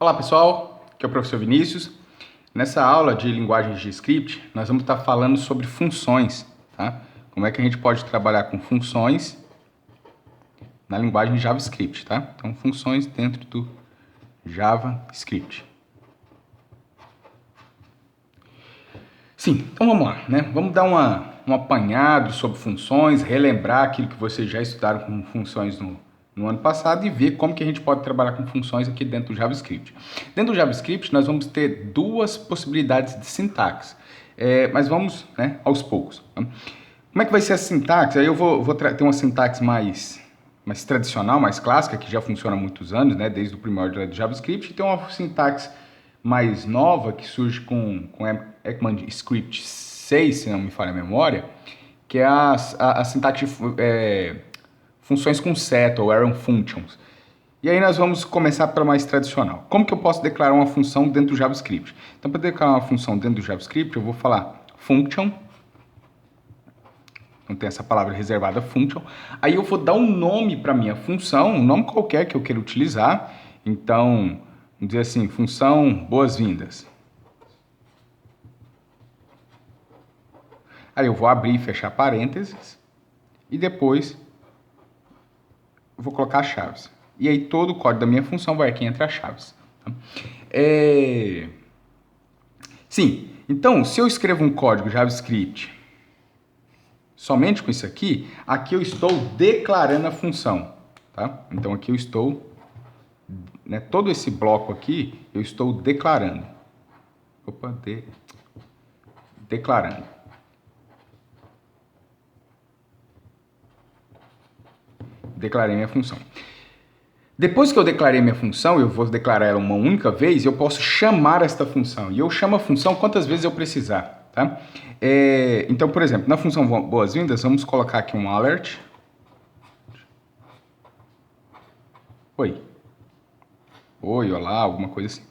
Olá pessoal, aqui é o professor Vinícius. Nessa aula de linguagens de script, nós vamos estar falando sobre funções, tá? Como é que a gente pode trabalhar com funções na linguagem JavaScript, tá? Então, funções dentro do JavaScript. Sim, então vamos lá, né? Vamos dar um apanhado sobre funções, relembrar aquilo que vocês já estudaram com funções no ano passado e ver como que a gente pode trabalhar com funções aqui dentro do JavaScript. Dentro do JavaScript, nós vamos ter duas possibilidades de sintaxe, mas vamos, né, aos poucos. Tá? Como é que vai ser a sintaxe? Aí eu vou ter uma sintaxe mais tradicional, mais clássica, que já funciona há muitos anos, né, desde o primórdio do JavaScript, e tem uma sintaxe mais nova que surge com ECMAScript 6, se não me falha a memória, que é a sintaxe funções com set, ou arrow functions. E aí nós vamos começar pela mais tradicional. Como que eu posso declarar uma função dentro do JavaScript? Então, para declarar uma função dentro do JavaScript, eu vou falar function. Então, tem essa palavra reservada, function. Aí eu vou dar um nome para minha função, um nome qualquer que eu queira utilizar. Então, vamos dizer assim, função boas-vindas. Aí eu vou abrir e fechar parênteses. E depois eu vou colocar as chaves. E aí todo o código da minha função vai aqui entre as chaves. Tá? Sim, então se eu escrevo um código JavaScript somente com isso aqui eu estou declarando a função. Tá? Então aqui eu estou, né, todo esse bloco aqui eu estou declarando. Declarando. Declarei minha função. Depois que eu declarei minha função, eu vou declarar ela uma única vez, eu posso chamar esta função. E eu chamo a função quantas vezes eu precisar. Tá? Então, por exemplo, na função boas-vindas, vamos colocar aqui um alert. Oi. Oi, olá, alguma coisa assim.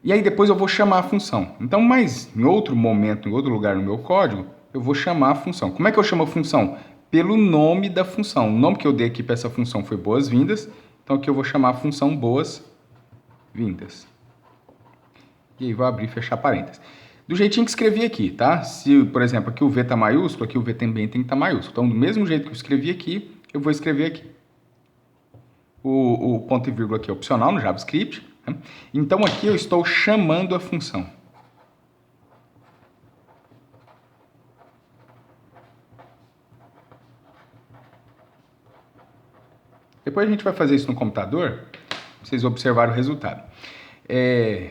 E aí depois eu vou chamar a função. Então, mas em outro momento, em outro lugar no meu código, eu vou chamar a função. Como é que eu chamo a função? Pelo nome da função. O nome que eu dei aqui para essa função foi boas-vindas. Então aqui eu vou chamar a função boas-vindas. E aí vou abrir e fechar parênteses. Do jeitinho que escrevi aqui, tá? Se, por exemplo, aqui o V está maiúsculo, aqui o V também tem que estar maiúsculo. Então, do mesmo jeito que eu escrevi aqui, eu vou escrever aqui. O ponto e vírgula aqui é opcional no JavaScript. Né? Então aqui eu estou chamando a função. Depois a gente vai fazer isso no computador, pra vocês observarem o resultado.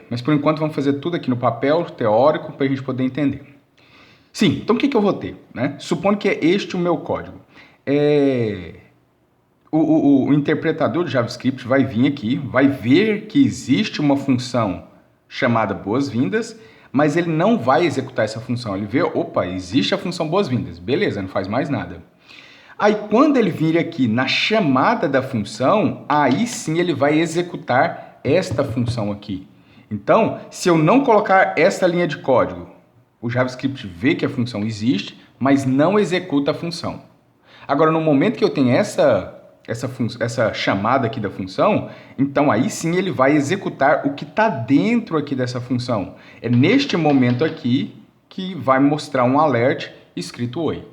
Mas por enquanto vamos fazer tudo aqui no papel teórico para a gente poder entender. Sim, então o que eu vou ter? Né? Supondo que é este o meu código. O interpretador de JavaScript vai vir aqui, vai ver que existe uma função chamada boas-vindas, mas ele não vai executar essa função. Ele vê, opa, existe a função boas-vindas. Beleza, não faz mais nada. Aí, quando ele vir aqui na chamada da função, aí sim ele vai executar esta função aqui. Então, se eu não colocar esta linha de código, o JavaScript vê que a função existe, mas não executa a função. Agora, no momento que eu tenho essa chamada aqui da função, então aí sim ele vai executar o que está dentro aqui dessa função. É neste momento aqui que vai mostrar um alert escrito oi.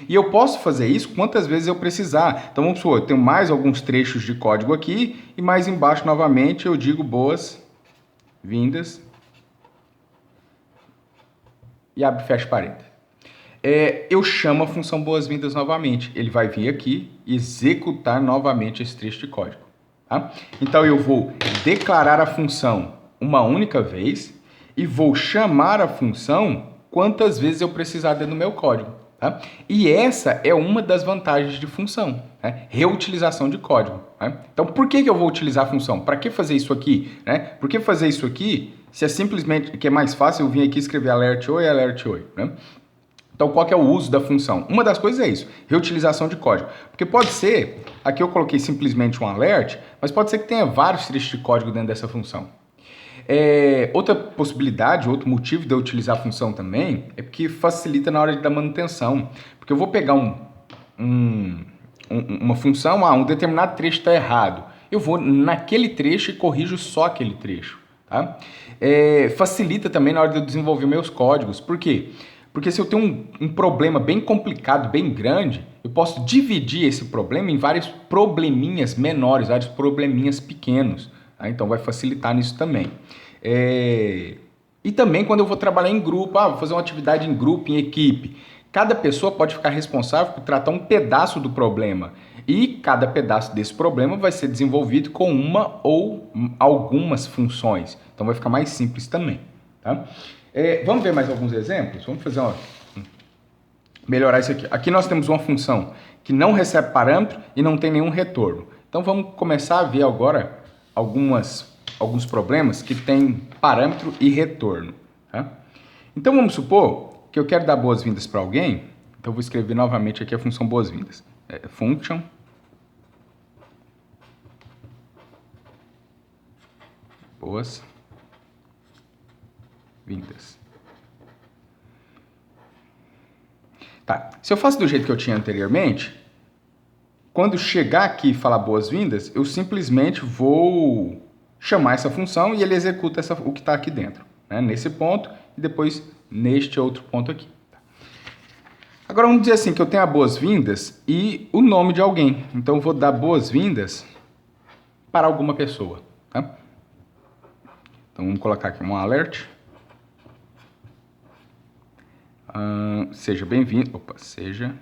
E eu posso fazer isso quantas vezes eu precisar. Então vamos supor, eu tenho mais alguns trechos de código aqui e mais embaixo novamente eu digo boas-vindas e abre e fecha parênteses. Eu chamo a função boas-vindas novamente. Ele vai vir aqui e executar novamente esse trecho de código. Tá? Então eu vou declarar a função uma única vez e vou chamar a função quantas vezes eu precisar dentro do meu código. Tá? E essa é uma das vantagens de função, né? Reutilização de código. Né? Então, por que eu vou utilizar a função? Para que fazer isso aqui? Né? Por que fazer isso aqui se é simplesmente que é mais fácil eu vir aqui escrever alert oi? Né? Então, qual que é o uso da função? Uma das coisas é isso, reutilização de código. Porque pode ser, aqui eu coloquei simplesmente um alert, mas pode ser que tenha vários trechos de código dentro dessa função. Outra possibilidade, outro motivo de eu utilizar a função também é porque facilita na hora da manutenção. Porque eu vou pegar uma função, um determinado trecho está errado. eu vou naquele trecho e corrijo só aquele trecho. Tá? Facilita também na hora de eu desenvolver meus códigos. Por quê? Porque se eu tenho um problema bem complicado, bem grande, eu posso dividir esse problema em vários probleminhas menores, vários probleminhas pequenos. Tá? Então vai facilitar nisso também. E também quando eu vou trabalhar em grupo, vou fazer uma atividade em grupo, em equipe. Cada pessoa pode ficar responsável por tratar um pedaço do problema. E cada pedaço desse problema vai ser desenvolvido com uma ou algumas funções. Então vai ficar mais simples também. Tá? Vamos ver mais alguns exemplos? Vamos fazer melhorar isso aqui. Aqui nós temos uma função que não recebe parâmetro e não tem nenhum retorno. Então vamos começar a ver agora alguns problemas que têm parâmetro e retorno. Tá? Então vamos supor que eu quero dar boas-vindas para alguém. Então eu vou escrever novamente aqui a função boas-vindas. Function boas-vindas. Tá, se eu faço do jeito que eu tinha anteriormente, quando chegar aqui e falar boas-vindas, eu simplesmente vou chamar essa função e ele executa o que está aqui dentro, né? Nesse ponto e depois neste outro ponto aqui. Agora vamos dizer assim, que eu tenho a boas-vindas e o nome de alguém. Então eu vou dar boas-vindas para alguma pessoa. Tá? Então vamos colocar aqui um alert. Seja bem-vindo. Seja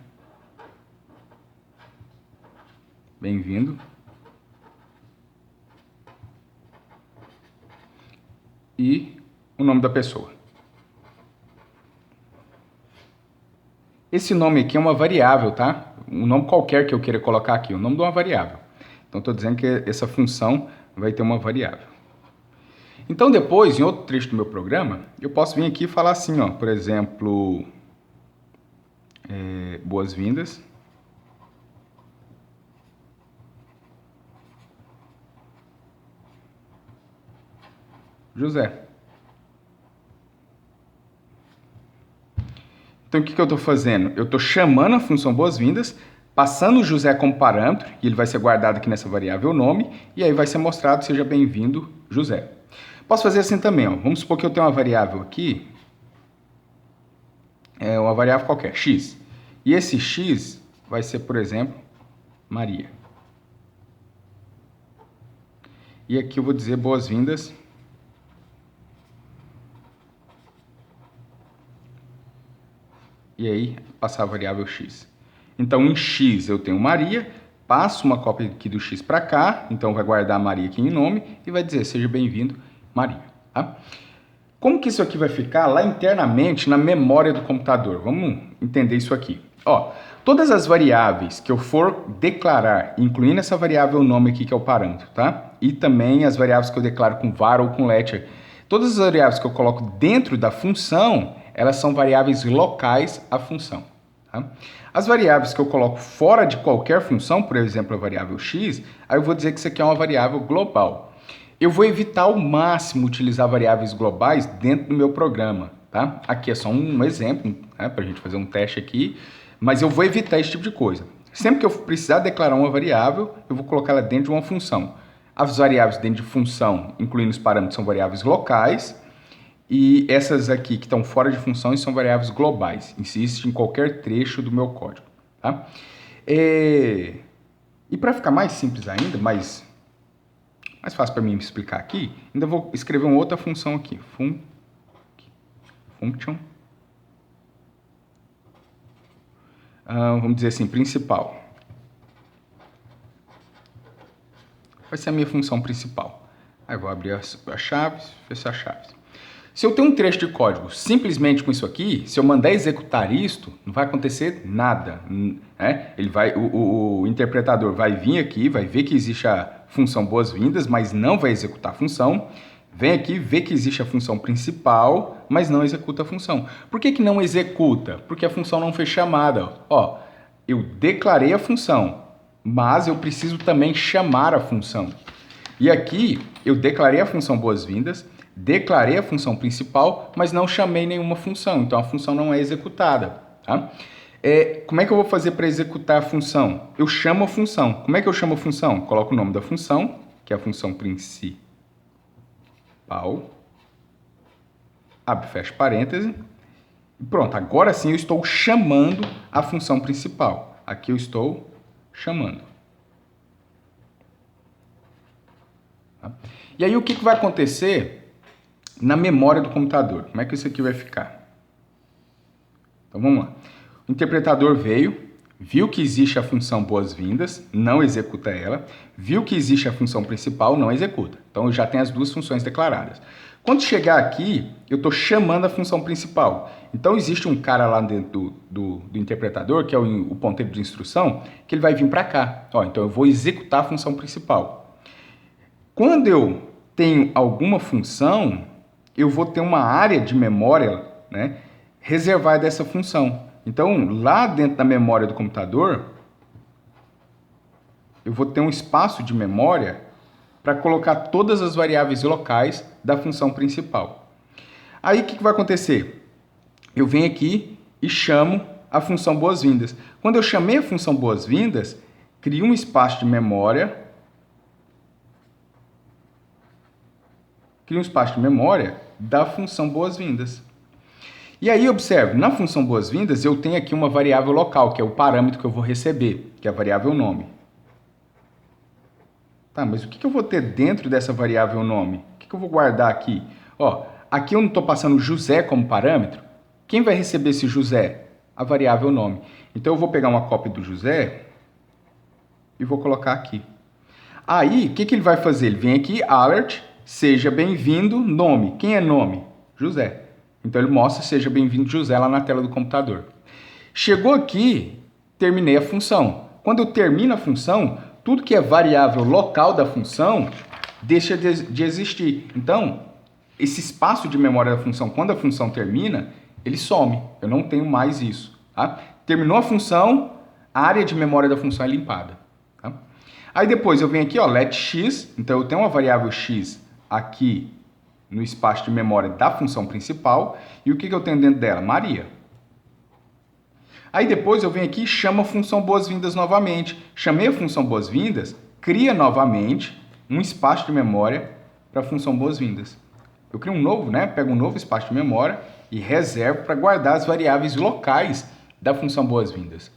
bem-vindo. E o nome da pessoa. Esse nome aqui é uma variável, tá? Um nome qualquer que eu queira colocar aqui, o nome de uma variável. Então, estou dizendo que essa função vai ter uma variável. Então, depois, em outro trecho do meu programa, eu posso vir aqui e falar assim, ó, por exemplo, boas-vindas. José. Então, o que eu estou fazendo? Eu estou chamando a função boas-vindas, passando o José como parâmetro, e ele vai ser guardado aqui nessa variável nome, e aí vai ser mostrado, seja bem-vindo, José. Posso fazer assim também, ó. Vamos supor que eu tenho uma variável aqui, uma variável qualquer, x. E esse x vai ser, por exemplo, Maria. E aqui eu vou dizer boas-vindas. E aí, passar a variável x. Então, em x eu tenho Maria, passo uma cópia aqui do x para cá, então vai guardar Maria aqui em nome e vai dizer, seja bem-vindo, Maria. Tá? Como que isso aqui vai ficar lá internamente na memória do computador? Vamos entender isso aqui. Ó, todas as variáveis que eu for declarar, incluindo essa variável nome aqui que é o parâmetro, tá? E também as variáveis que eu declaro com var ou com let, todas as variáveis que eu coloco dentro da função, elas são variáveis locais à função. Tá? As variáveis que eu coloco fora de qualquer função, por exemplo, a variável x, aí eu vou dizer que isso aqui é uma variável global. Eu vou evitar ao máximo utilizar variáveis globais dentro do meu programa. Tá? Aqui é só um exemplo, né, para a gente fazer um teste aqui, mas eu vou evitar esse tipo de coisa. Sempre que eu precisar declarar uma variável, eu vou colocar ela dentro de uma função. As variáveis dentro de função, incluindo os parâmetros, são variáveis locais, e essas aqui que estão fora de funções são variáveis globais. Existem em qualquer trecho do meu código. Tá? E para ficar mais simples ainda, mais fácil para mim me explicar aqui, ainda vou escrever uma outra função aqui. Function. Vamos dizer assim, principal. Vai ser a minha função principal. Aí eu vou abrir as chaves, fechar as chaves. Se eu tenho um trecho de código simplesmente com isso aqui, se eu mandar executar isto, não vai acontecer nada. Né? O interpretador vai vir aqui, vai ver que existe a função boas-vindas, mas não vai executar a função. Vem aqui, vê que existe a função principal, mas não executa a função. Por que que não executa? Porque a função não foi chamada. Ó, eu declarei a função, mas eu preciso também chamar a função. E aqui eu declarei a função boas-vindas, declarei a função principal, mas não chamei nenhuma função, então a função não é executada. Tá? Como é que eu vou fazer para executar a função? Eu chamo a função. Como é que eu chamo a função? Coloco o nome da função, que é a função principal. Abre e fecha parêntese. E pronto, agora sim eu estou chamando a função principal. Aqui eu estou chamando. Tá? E aí o que vai acontecer na memória do computador? Como é que isso aqui vai ficar? Então vamos lá. O interpretador veio, viu que existe a função boas-vindas, não executa ela, viu que existe a função principal, não executa. Então eu já tenho as duas funções declaradas. Quando chegar aqui, eu estou chamando a função principal. Então existe um cara lá dentro do interpretador, que é o ponteiro de instrução, que ele vai vir para cá. Então eu vou executar a função principal. Quando eu tenho alguma função, eu vou ter uma área de memória, né, reservada dessa função. Então, lá dentro da memória do computador, eu vou ter um espaço de memória para colocar todas as variáveis locais da função principal. Aí, o que vai acontecer? Eu venho aqui e chamo a função boas-vindas. Quando eu chamei a função boas-vindas, crio um espaço de memória. Da função boas-vindas. E aí, observe, na função boas-vindas, eu tenho aqui uma variável local, que é o parâmetro que eu vou receber, que é a variável nome. Tá, mas o que eu vou ter dentro dessa variável nome? O que eu vou guardar aqui? Aqui eu não estou passando José como parâmetro. Quem vai receber esse José? A variável nome. Então, eu vou pegar uma cópia do José e vou colocar aqui. Aí, o que ele vai fazer? Ele vem aqui, alert, seja bem-vindo, nome. Quem é nome? José. Então, ele mostra seja bem-vindo José lá na tela do computador. Chegou aqui, terminei a função. Quando eu termino a função, tudo que é variável local da função deixa de existir. Então, esse espaço de memória da função, quando a função termina, ele some. Eu não tenho mais isso. Tá? Terminou a função, a área de memória da função é limpada. Tá? Aí depois eu venho aqui, let x, então eu tenho uma variável x aqui no espaço de memória da função principal, e o que eu tenho dentro dela? Maria. Aí depois eu venho aqui e chamo a função boas-vindas novamente. Chamei a função boas-vindas, cria novamente um espaço de memória para a função boas-vindas. Eu crio um novo, né? Pego um novo espaço de memória e reservo para guardar as variáveis locais da função boas-vindas.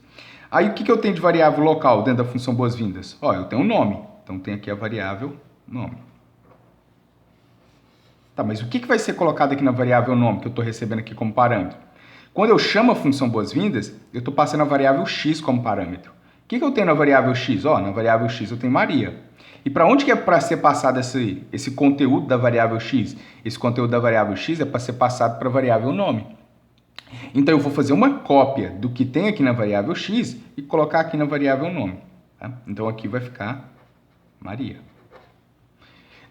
Aí o que eu tenho de variável local dentro da função boas-vindas? Eu tenho um nome, então tem aqui a variável nome. Tá, mas o que vai ser colocado aqui na variável nome que eu estou recebendo aqui como parâmetro? Quando eu chamo a função boas-vindas, eu estou passando a variável x como parâmetro. O que eu tenho na variável x? Na variável x eu tenho Maria. E para onde que é para ser passado esse conteúdo da variável x? Esse conteúdo da variável x é para ser passado para a variável nome. Então eu vou fazer uma cópia do que tem aqui na variável x e colocar aqui na variável nome. Tá? Então aqui vai ficar Maria.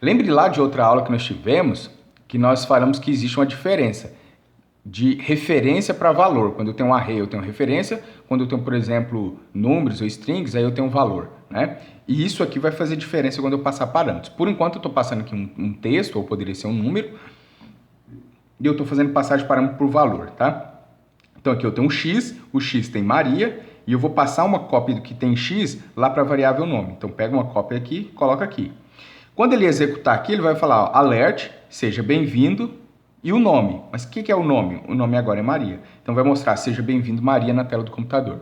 Lembre lá de outra aula que nós tivemos, que nós falamos que existe uma diferença de referência para valor. Quando eu tenho um array, eu tenho referência. Quando eu tenho, por exemplo, números ou strings, aí eu tenho um valor. Né? E isso aqui vai fazer diferença quando eu passar parâmetros. Por enquanto, eu estou passando aqui um texto, ou poderia ser um número, e eu estou fazendo passagem de parâmetro por valor. Tá? Então, aqui eu tenho um x, o x tem Maria, e eu vou passar uma cópia do que tem x lá para a variável nome. Então, pega uma cópia aqui e coloca aqui. Quando ele executar aqui, ele vai falar, alert, seja bem-vindo, e o nome. Mas o que é o nome? O nome agora é Maria. Então vai mostrar, seja bem-vindo Maria na tela do computador.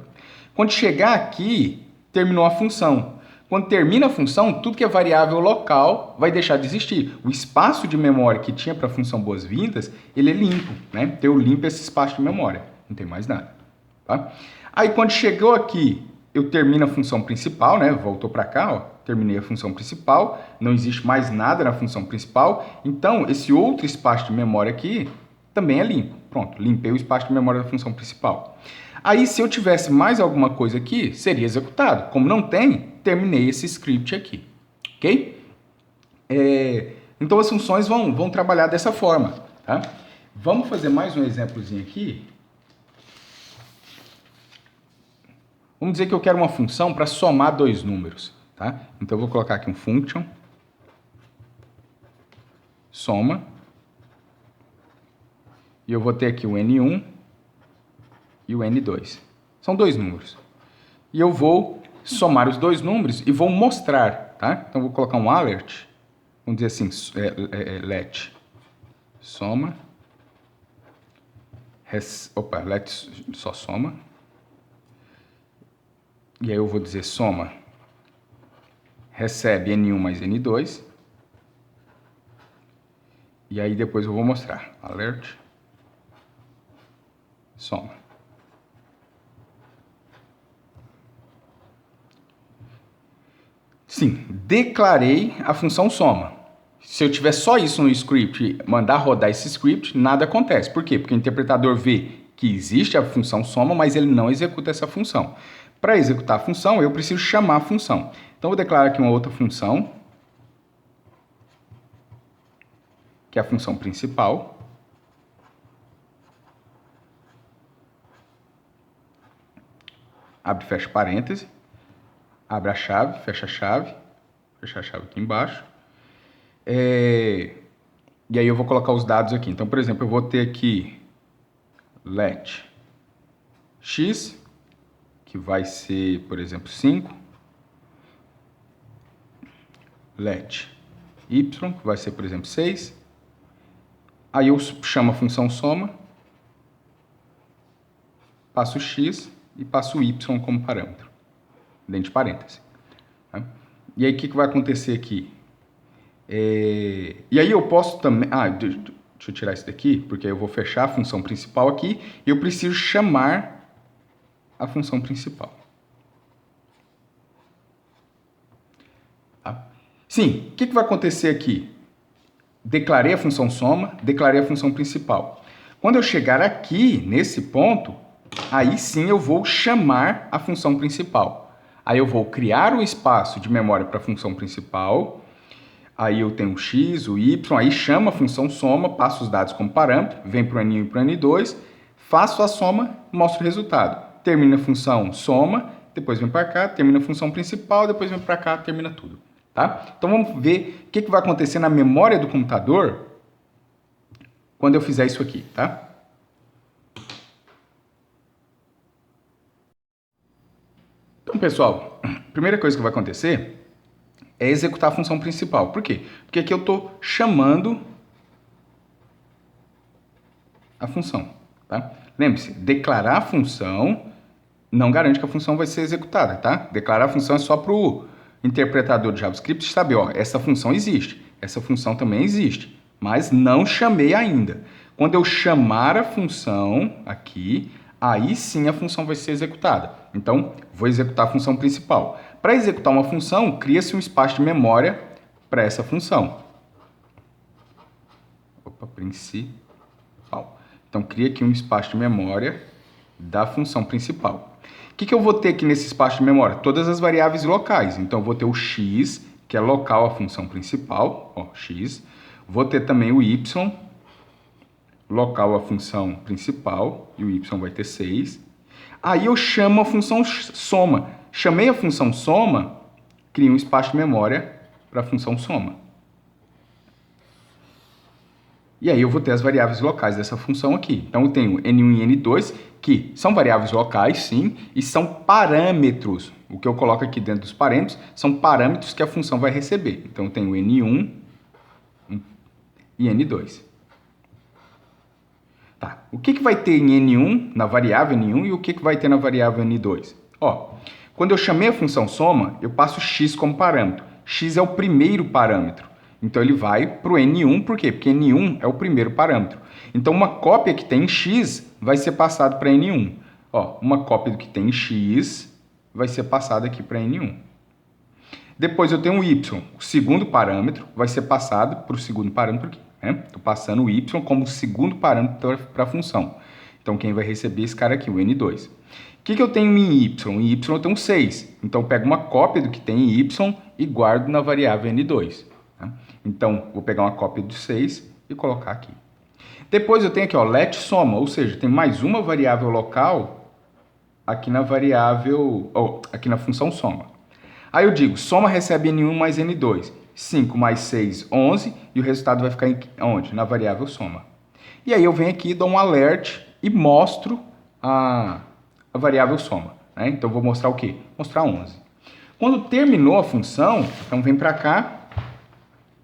Quando chegar aqui, terminou a função. Quando termina a função, tudo que é variável local vai deixar de existir. O espaço de memória que tinha para a função boas-vindas, ele é limpo. Né? Então eu limpo esse espaço de memória. Não tem mais nada. Tá? Aí quando chegou aqui, eu termino a função principal, né? Voltou para cá, terminei a função principal, não existe mais nada na função principal, então esse outro espaço de memória aqui também é limpo. Pronto, limpei o espaço de memória da função principal. Aí, se eu tivesse mais alguma coisa aqui, seria executado. Como não tem, terminei esse script aqui, ok? Então, as funções vão trabalhar dessa forma, tá? Vamos fazer mais um exemplozinho aqui. Vamos dizer que eu quero uma função para somar dois números. Tá? Então, eu vou colocar aqui um function, soma, e eu vou ter aqui o N1 e o N2. São dois números. E eu vou somar os dois números e vou mostrar, tá? Então, eu vou colocar um alert. Vamos dizer assim, let soma. Let só soma. E aí eu vou dizer soma recebe N1 mais N2. E aí depois eu vou mostrar. Alert soma. Sim, declarei a função soma. Se eu tiver só isso no script e mandar rodar esse script, nada acontece. Por quê? Porque o interpretador vê que existe a função soma, mas ele não executa essa função. Para executar a função, eu preciso chamar a função. Então, eu vou declarar aqui uma outra função, que é a função principal. Abre e fecha parêntese. Abre a chave, fecha a chave aqui embaixo. E aí eu vou colocar os dados aqui. Então, por exemplo, eu vou ter aqui let x, que vai ser, por exemplo, 5. Let y, que vai ser, por exemplo, 6. Aí eu chamo a função soma, passo x e passo y como parâmetro, dentro de parênteses. Tá? E aí o que vai acontecer aqui? E aí eu posso também... deixa eu tirar isso daqui, porque aí eu vou fechar a função principal aqui e eu preciso chamar a função principal. Tá? Sim, o que vai acontecer aqui? Declarei a função soma, declarei a função principal. Quando eu chegar aqui, nesse ponto, aí sim eu vou chamar a função principal. Aí eu vou criar um espaço de memória para a função principal. Aí eu tenho o x, o y, aí chama a função soma, passo os dados como parâmetro, vem para o N1 e para o N2, faço a soma, mostro o resultado. Termina a função soma, depois vem para cá, termina a função principal, depois vem para cá, termina tudo. Tá? Então vamos ver o que vai acontecer na memória do computador quando eu fizer isso aqui, tá? Então, pessoal, a primeira coisa que vai acontecer é executar a função principal. Por quê? Porque aqui eu estou chamando a função. Tá? Lembre-se, declarar a função não garante que a função vai ser executada. Tá? Declarar a função é só para o interpretador de JavaScript saber, ó, essa função existe, essa função também existe, mas não chamei ainda. Quando eu chamar a função aqui, aí sim a função vai ser executada. Então, vou executar a função principal. Para executar uma função, cria-se um espaço de memória para essa função. Principal. Então, cria aqui um espaço de memória da função principal. O que eu vou ter aqui nesse espaço de memória? Todas as variáveis locais. Então, eu vou ter o x, que é local a função principal, ó, x. Vou ter também o y, local a função principal, e o y vai ter 6. Aí eu chamo a função soma. Chamei a função soma, crio um espaço de memória para a função soma. E aí eu vou ter as variáveis locais dessa função aqui. Então eu tenho N1 e N2, que são variáveis locais, sim, e são parâmetros. O que eu coloco aqui dentro dos parâmetros são parâmetros que a função vai receber. Então eu tenho N1 e N2. Tá. O que vai ter em N1, na variável N1, e o que vai ter na variável N2? Ó, quando eu chamei a função soma, eu passo x como parâmetro. X é o primeiro parâmetro. Então ele vai para o N1, por quê? Porque N1 é o primeiro parâmetro. Então uma cópia que tem em x vai ser passada para N1. Ó, uma cópia do que tem em x vai ser passada aqui para N1. Depois eu tenho o y, o segundo parâmetro, vai ser passado para o segundo parâmetro aqui. Estou passando o y como segundo parâmetro para a função. Então quem vai receber esse cara aqui, o N2. O que eu tenho em y? Em y eu tenho 6. Então eu pego uma cópia do que tem em y e guardo na variável N2. Tá? Então vou pegar uma cópia do 6 e colocar aqui. Depois eu tenho aqui, ó, let soma, ou seja, tem mais uma variável local aqui na variável, aqui na função soma. Aí eu digo, soma recebe N1 mais N2. 5 mais 6, 11, e o resultado vai ficar onde? Na variável soma. E aí eu venho aqui, dou um alert e mostro a variável soma. Né? Então, eu vou mostrar o quê? Mostrar 11. Quando terminou a função, então vem para cá,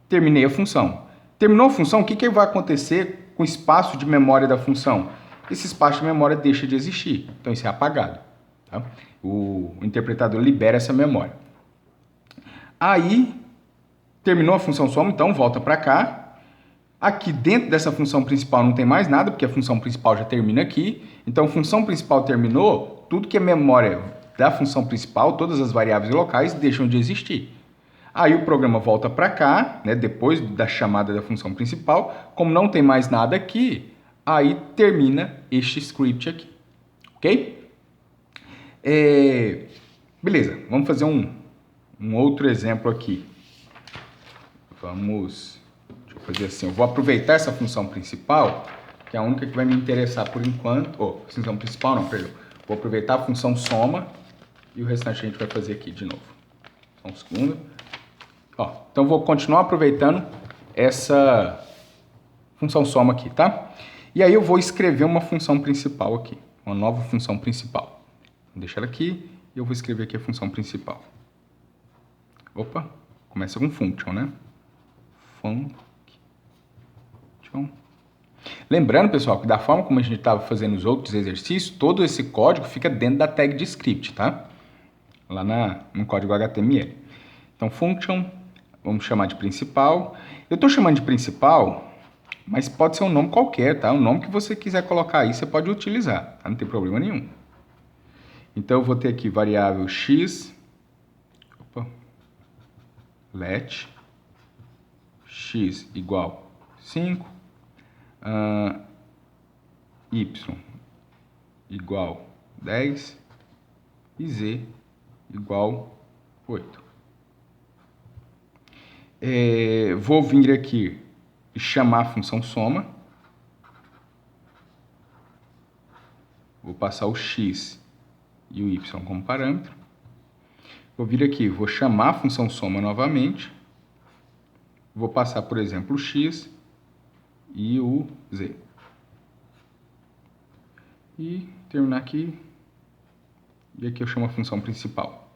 terminei a função. Terminou a função, o que vai acontecer com o espaço de memória da função? Esse espaço de memória deixa de existir. Então, isso é apagado. Tá? O interpretador libera essa memória. Aí, terminou a função soma, então volta para cá. Aqui dentro dessa função principal não tem mais nada, porque a função principal já termina aqui. Então, a função principal terminou, tudo que é memória da função principal, todas as variáveis locais deixam de existir. Aí o programa volta para cá, né, depois da chamada da função principal. Como não tem mais nada aqui, aí termina este script aqui. Ok? Beleza, vamos fazer um outro exemplo aqui. Deixa eu fazer assim, eu vou aproveitar essa função principal, que é a única que vai me interessar por enquanto. Função principal não, perdão. Vou aproveitar a função soma e o restante a gente vai fazer aqui de novo. Só um segundo. Então vou continuar aproveitando essa função soma aqui, tá? E aí eu vou escrever uma função principal aqui, uma nova função principal. Vou deixar ela aqui e eu vou escrever aqui a função principal. Opa, começa com function, né? Function. Lembrando, pessoal, que da forma como a gente estava fazendo os outros exercícios, todo esse código fica dentro da tag de script, tá? Lá no código HTML. Então, function, vamos chamar de principal. Eu estou chamando de principal, mas pode ser um nome qualquer, tá? O nome que você quiser colocar aí, você pode utilizar, tá? Não tem problema nenhum. Então, eu vou ter aqui variável x, let x igual 5, y igual 10 e z igual 8. Vou vir aqui e chamar a função soma. Vou passar o x e o y como parâmetro. Vou vir aqui, vou chamar a função soma novamente. Vou passar, por exemplo, o x e o z. E terminar aqui. E aqui eu chamo a função principal.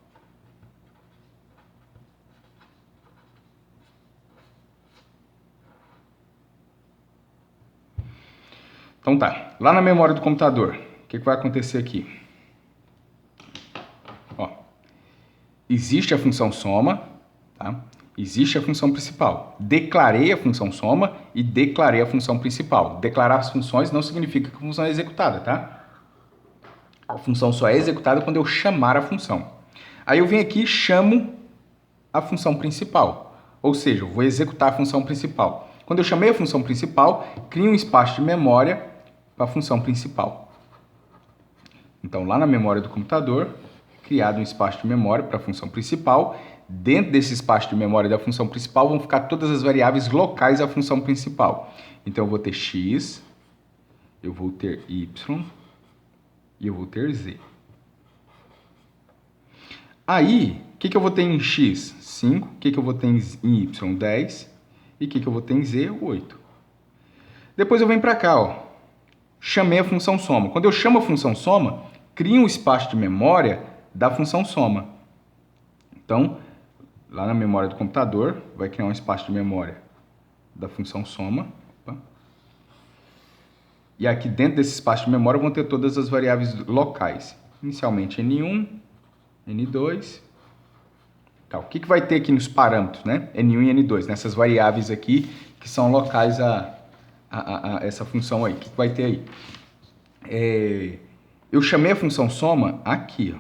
Então tá, lá na memória do computador, o que vai acontecer aqui? Existe a função soma, tá? Existe a função principal. Declarei a função soma e declarei a função principal. Declarar as funções não significa que a função é executada, tá? A função só é executada quando eu chamar a função. Aí eu venho aqui e chamo a função principal. Ou seja, eu vou executar a função principal. Quando eu chamei a função principal, crio um espaço de memória para a função principal. Então, lá na memória do computador, criado um espaço de memória para a função principal. Dentro desse espaço de memória da função principal vão ficar todas as variáveis locais da função principal. Então, eu vou ter x, eu vou ter y e eu vou ter z. Aí, o que eu vou ter em x? 5. O que eu vou ter em y? 10. E o que eu vou ter em z? 8. Depois eu venho para cá, chamei a função soma. Quando eu chamo a função soma, crio um espaço de memória da função soma. Então, lá na memória do computador, vai criar um espaço de memória da função soma. E aqui dentro desse espaço de memória vão ter todas as variáveis locais. Inicialmente N1, N2. Tá, o que vai ter aqui nos parâmetros, né? N1 e N2, nessas variáveis aqui que são locais a essa função aí. O que vai ter aí? Eu chamei a função soma aqui,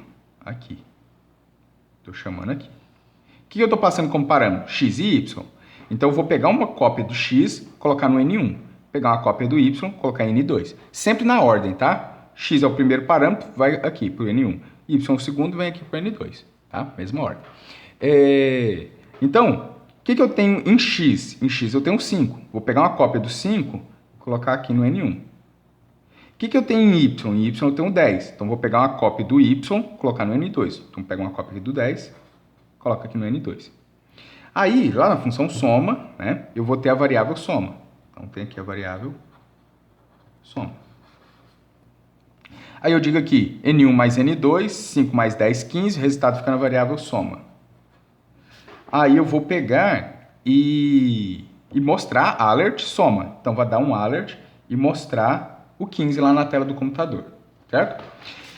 aqui. Estou chamando aqui. O que eu estou passando como parâmetro? X e Y. Então, eu vou pegar uma cópia do X, colocar no N1. Pegar uma cópia do Y, colocar em N2. Sempre na ordem, tá? X é o primeiro parâmetro, vai aqui para o N1. Y é o segundo, vem aqui para o N2. Tá? Mesma ordem. Então, o que eu tenho em X? Em X eu tenho 5. Vou pegar uma cópia do 5, colocar aqui no N1. O que eu tenho em Y? Em Y eu tenho 10. Então, vou pegar uma cópia do Y, colocar no N2. Então, pego uma cópia aqui do 10, coloco aqui no N2. Aí, lá na função soma, né, eu vou ter a variável soma. Então, tem aqui a variável soma. Aí eu digo aqui, N1 mais N2, 5 mais 10, 15, o resultado fica na variável soma. Aí eu vou pegar e mostrar alert soma. Então, vai dar um alert e mostrar o 15 lá na tela do computador, certo?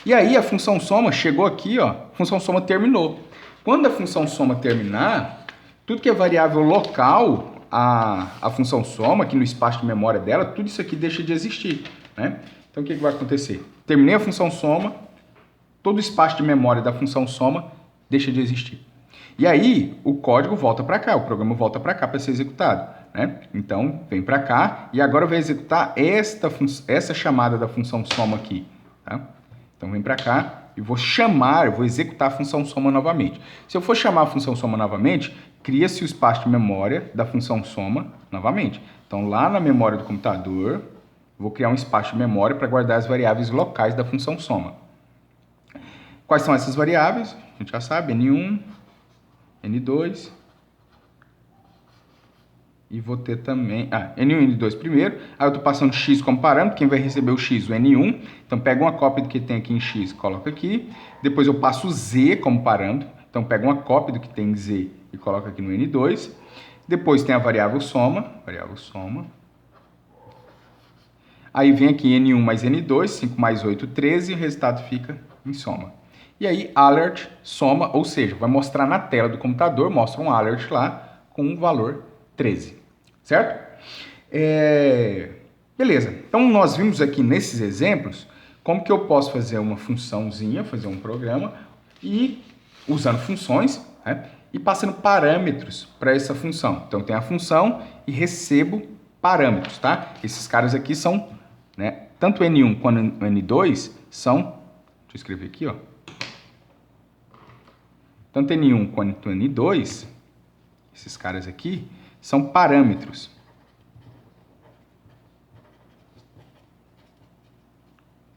E aí a função soma chegou aqui, ó, a função soma terminou. Quando a função soma terminar, tudo que é variável local, a função soma, aqui no espaço de memória dela, tudo isso aqui deixa de existir, né? Então, o que vai acontecer? Terminei a função soma, todo o espaço de memória da função soma deixa de existir. E aí, o código volta para cá, o programa volta para cá para ser executado, né? Então, vem para cá e agora vai executar essa chamada da função soma aqui, tá? Então, vem para cá e vou executar a função soma novamente. Se eu for chamar a função soma novamente, cria-se o espaço de memória da função soma novamente. Então, lá na memória do computador, vou criar um espaço de memória para guardar as variáveis locais da função soma. Quais são essas variáveis? A gente já sabe, N1, N2, e vou ter também, N1 e N2 primeiro, aí eu estou passando X como parâmetro, quem vai receber o X? O N1, então pega uma cópia do que tem aqui em X, coloca aqui, depois eu passo Z como parâmetro, então pega uma cópia do que tem em Z e coloca aqui no N2, depois tem a variável soma, aí vem aqui N1 mais N2, 5 mais 8, 13, e o resultado fica em soma. E aí, alert, soma, ou seja, vai mostrar na tela do computador, mostra um alert lá com o valor 13, certo? Beleza, então nós vimos aqui nesses exemplos como que eu posso fazer uma funçãozinha, fazer um programa, e usando funções, né, e passando parâmetros para essa função. Então, tem a função e recebo parâmetros, tá? Esses caras aqui são, né, tanto N1 quanto N2 são, deixa eu escrever aqui, ó. Tanto N1 quanto N2, esses caras aqui, são parâmetros.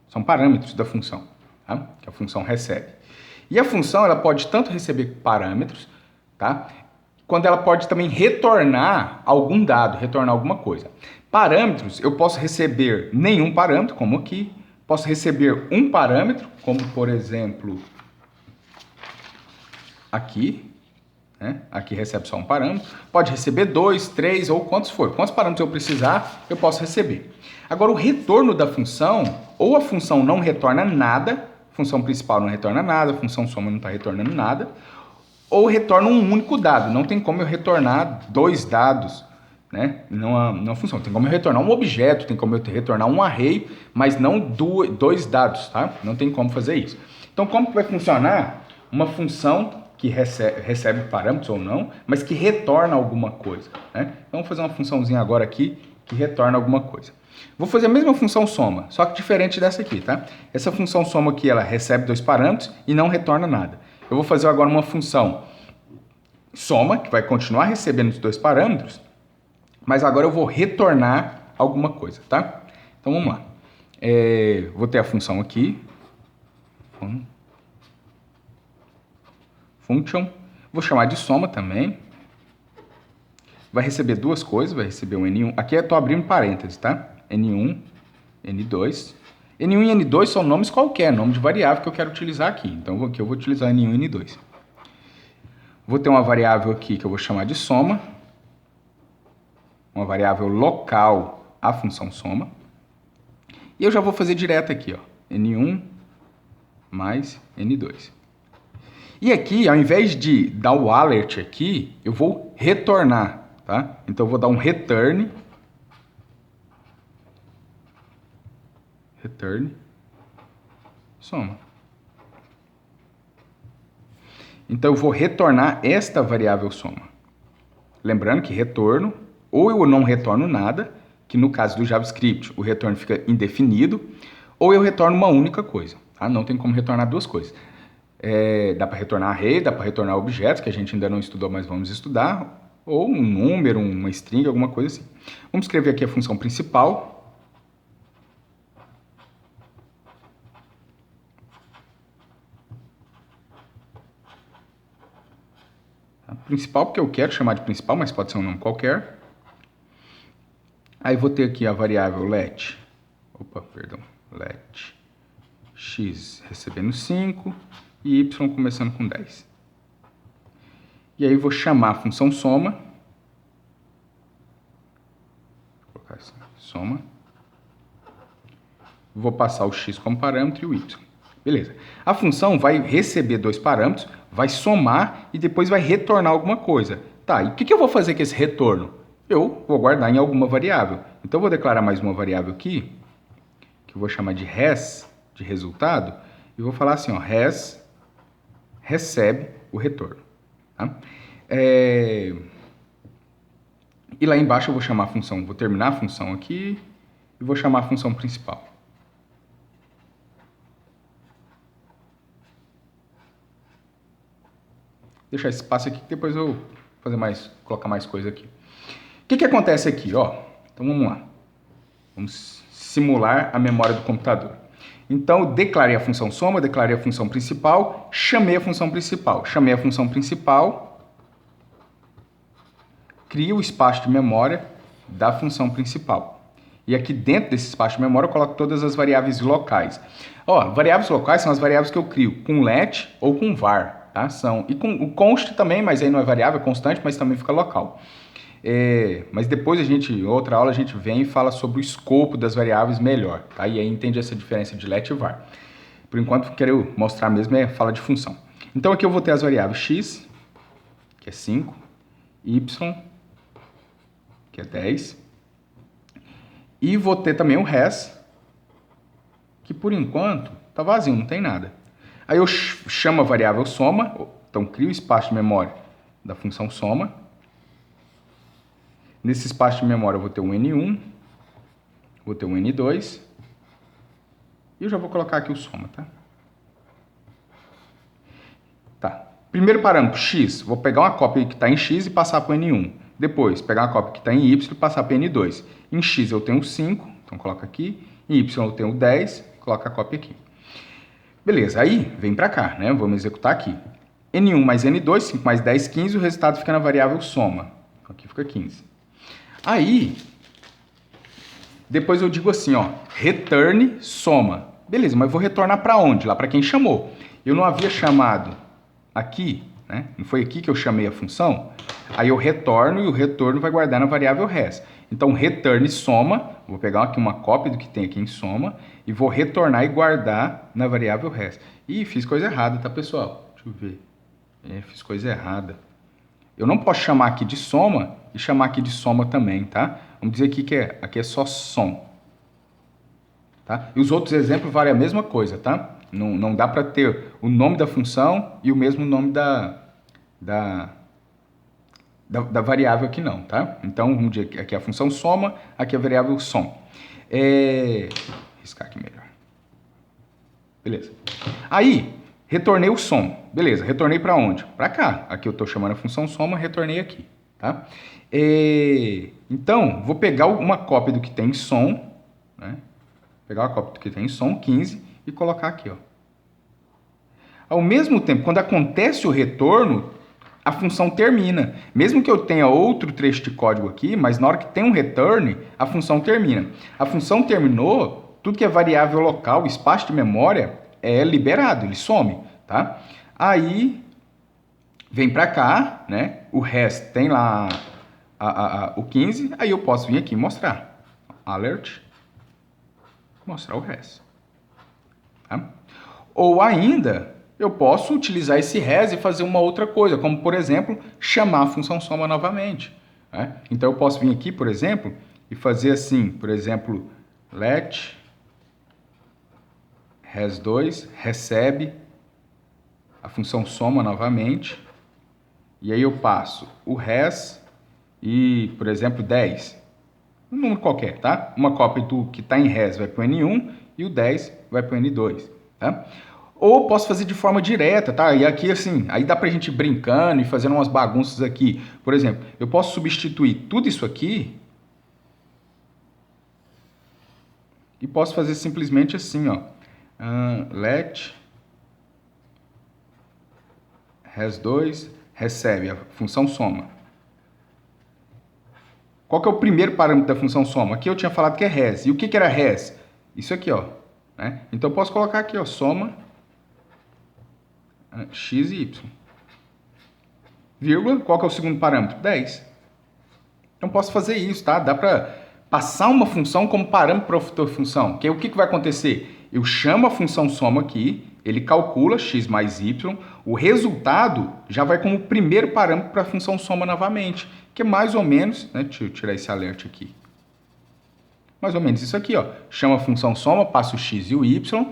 São parâmetros da função, tá? Que a função recebe. E a função, ela pode tanto receber parâmetros, tá? Quando ela pode também retornar algum dado, retornar alguma coisa. Parâmetros, eu posso receber nenhum parâmetro, como aqui. Posso receber um parâmetro, como por exemplo aqui, né? Aqui recebe só um parâmetro. Pode receber 2, 3 ou quantos for. Quantos parâmetros eu precisar, eu posso receber. Agora, o retorno da função, ou a função não retorna nada, a função principal não retorna nada, a função soma não está retornando nada, ou retorna um único dado. Não tem como eu retornar dois dados, né? Não função. Tem como eu retornar um objeto, tem como eu retornar um array, mas não dois dados, tá? Não tem como fazer isso. Então, como que vai funcionar uma função que recebe parâmetros ou não, mas que retorna alguma coisa, né? Então, vamos fazer uma funçãozinha agora aqui que retorna alguma coisa. Vou fazer a mesma função soma, só que diferente dessa aqui, tá? Essa função soma aqui, ela recebe dois parâmetros e não retorna nada. Eu vou fazer agora uma função soma, que vai continuar recebendo os dois parâmetros, mas agora eu vou retornar alguma coisa, tá? Então, vamos lá. Vou ter a função aqui, function, vou chamar de soma também, vai receber duas coisas, vai receber um N1, aqui eu estou abrindo parênteses, tá? N1, N2, N1 e N2 são nomes qualquer, nome de variável que eu quero utilizar aqui, então aqui eu vou utilizar N1 e N2. Vou ter uma variável aqui que eu vou chamar de soma, uma variável local à função soma, e eu já vou fazer direto aqui, ó, N1 mais N2. E aqui, ao invés de dar o alert aqui, eu vou retornar, tá? Então, eu vou dar um return soma. Então, eu vou retornar esta variável soma. Lembrando que retorno, ou eu não retorno nada, que no caso do JavaScript o retorno fica indefinido, ou eu retorno uma única coisa, tá? Não tem como retornar duas coisas. Dá para retornar array, dá para retornar objetos, que a gente ainda não estudou, mas vamos estudar, ou um número, uma string, alguma coisa assim. Vamos escrever aqui a função principal. Principal porque eu quero chamar de principal, mas pode ser um nome qualquer. Aí vou ter aqui a variável let x recebendo 5 e y começando com 10. E aí vou chamar a função soma. Vou colocar assim, soma. Vou passar o x como parâmetro e o y. Beleza. A função vai receber dois parâmetros, vai somar e depois vai retornar alguma coisa. Tá, e o que eu vou fazer com esse retorno? Eu vou guardar em alguma variável. Então eu vou declarar mais uma variável aqui, que eu vou chamar de res, de resultado, e vou falar assim, ó, res recebe o retorno. Tá? E lá embaixo eu vou chamar a função, vou terminar a função aqui e vou chamar a função principal. Deixar esse espaço aqui que depois eu vou colocar mais coisa aqui. O que acontece aqui, ó? Então vamos lá. Vamos simular a memória do computador. Então eu declarei a função soma, declarei a função principal, chamei a função principal. Chamei a função principal, crio o espaço de memória da função principal. E aqui dentro desse espaço de memória eu coloco todas as variáveis locais. Ó, variáveis locais são as variáveis que eu crio com let ou com var. Tá? E com o const também, mas aí não é variável, é constante, mas também fica local. Mas depois outra aula, a gente vem e fala sobre o escopo das variáveis melhor, tá? E aí entende essa diferença de let e var. Por enquanto, o que eu quero mostrar mesmo é falar de função. Então aqui eu vou ter as variáveis x, que é 5, y, que é 10, e vou ter também o res, que por enquanto está vazio, não tem nada. Aí eu chamo a variável soma, então crio o espaço de memória da função soma. Nesse espaço de memória eu vou ter um N1, vou ter um N2, e eu já vou colocar aqui o soma, tá? Tá. Primeiro parâmetro, x, vou pegar uma cópia que está em x e passar para o N1. Depois, pegar uma cópia que está em y e passar para o N2. Em x eu tenho 5, então coloca aqui. Em y eu tenho 10, coloca a cópia aqui. Beleza, aí vem para cá, né? Vamos executar aqui. N1 mais N2, 5 mais 10, 15, o resultado fica na variável soma. Aqui fica 15. Aí, depois eu digo assim, ó, return soma. Beleza, mas eu vou retornar para onde? Lá para quem chamou. Eu não havia chamado aqui, né? Não foi aqui que eu chamei a função? Aí eu retorno e o retorno vai guardar na variável res. Então, return soma, vou pegar aqui uma cópia do que tem aqui em soma e vou retornar e guardar na variável res. Ih, fiz coisa errada, tá, pessoal? Deixa eu ver. Fiz coisa errada. Eu não posso chamar aqui de soma e chamar aqui de soma também, tá? Vamos dizer aqui que aqui é só som. Tá? E os outros exemplos valem a mesma coisa, tá? Não dá para ter o nome da função e o mesmo nome da variável aqui não, tá? Então, vamos dizer que aqui é a função soma, aqui é a variável som. Vou riscar aqui melhor. Beleza. Aí, retornei o som. Beleza, retornei para onde? Para cá. Aqui eu estou chamando a função soma, retornei aqui, tá? Então, vou pegar uma cópia do que tem em som, né? Pegar uma cópia do que tem em som, 15, e colocar aqui, ó. Ao mesmo tempo, quando acontece o retorno, a função termina. Mesmo que eu tenha outro trecho de código aqui, mas na hora que tem um return, a função termina. A função terminou, tudo que é variável local, espaço de memória, é liberado, ele some, tá? Aí, vem para cá, né? O rest tem lá o 15, aí eu posso vir aqui e mostrar. Alert, mostrar o rest. Tá? Ou ainda, eu posso utilizar esse res e fazer uma outra coisa, como, por exemplo, chamar a função soma novamente. Né? Então, eu posso vir aqui, por exemplo, e fazer assim, por exemplo, let res2 recebe a função soma novamente, e aí eu passo o res e, por exemplo, 10. Um número qualquer, tá? Uma cópia do que está em res vai para o N1 e o 10 vai para o N2, tá? Ou posso fazer de forma direta, tá? E aqui, assim, aí dá pra gente ir brincando e fazendo umas bagunças aqui. Por exemplo, eu posso substituir tudo isso aqui e posso fazer simplesmente assim, ó. Let res2 recebe a função soma. Qual que é o primeiro parâmetro da função soma? Aqui eu tinha falado que é res. E o que era res? Isso aqui, ó. né? Então eu posso colocar aqui, ó, soma x e y. Vírgula, qual que é o segundo parâmetro? 10. Então posso fazer isso, tá? Dá para passar uma função como parâmetro para outra função. Que o que vai acontecer? Eu chamo a função soma aqui, ele calcula x mais y, o resultado já vai como primeiro parâmetro para a função soma novamente, que é mais ou menos, né? Deixa eu tirar esse alert aqui. Mais ou menos isso aqui, ó. Chama a função soma, passa o x e o y,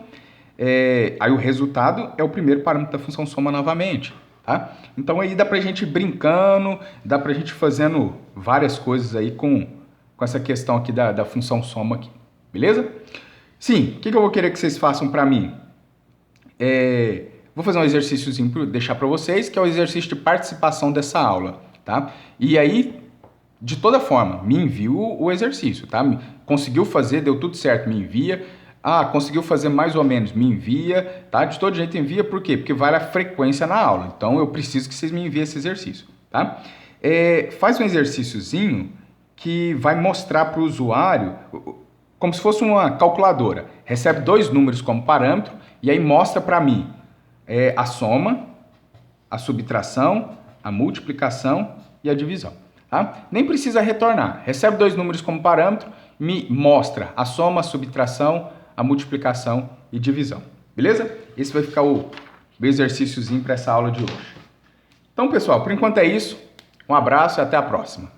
aí o resultado é o primeiro parâmetro da função soma novamente. Tá? Então aí dá pra gente ir brincando, dá pra gente ir fazendo várias coisas aí com essa questão aqui da função soma aqui, beleza? Sim, o que eu vou querer que vocês façam pra mim? Vou fazer um exercíciozinho para deixar pra vocês, que é o exercício de participação dessa aula, tá? E aí, de toda forma, me envia o exercício, tá? Conseguiu fazer, deu tudo certo, me envia. Ah, conseguiu fazer mais ou menos, me envia, tá? De todo jeito envia, por quê? Porque vale a frequência na aula. Então, eu preciso que vocês me enviem esse exercício, tá? Faz um exercíciozinho que vai mostrar para o usuário, como se fosse uma calculadora. Recebe 2 números como parâmetro e aí mostra para mim a soma, a subtração, a multiplicação e a divisão, tá? Nem precisa retornar. Recebe 2 números como parâmetro, me mostra a soma, a subtração, a multiplicação e divisão, beleza? Esse vai ficar o exercíciozinho para essa aula de hoje. Então, pessoal, por enquanto é isso. Um abraço e até a próxima.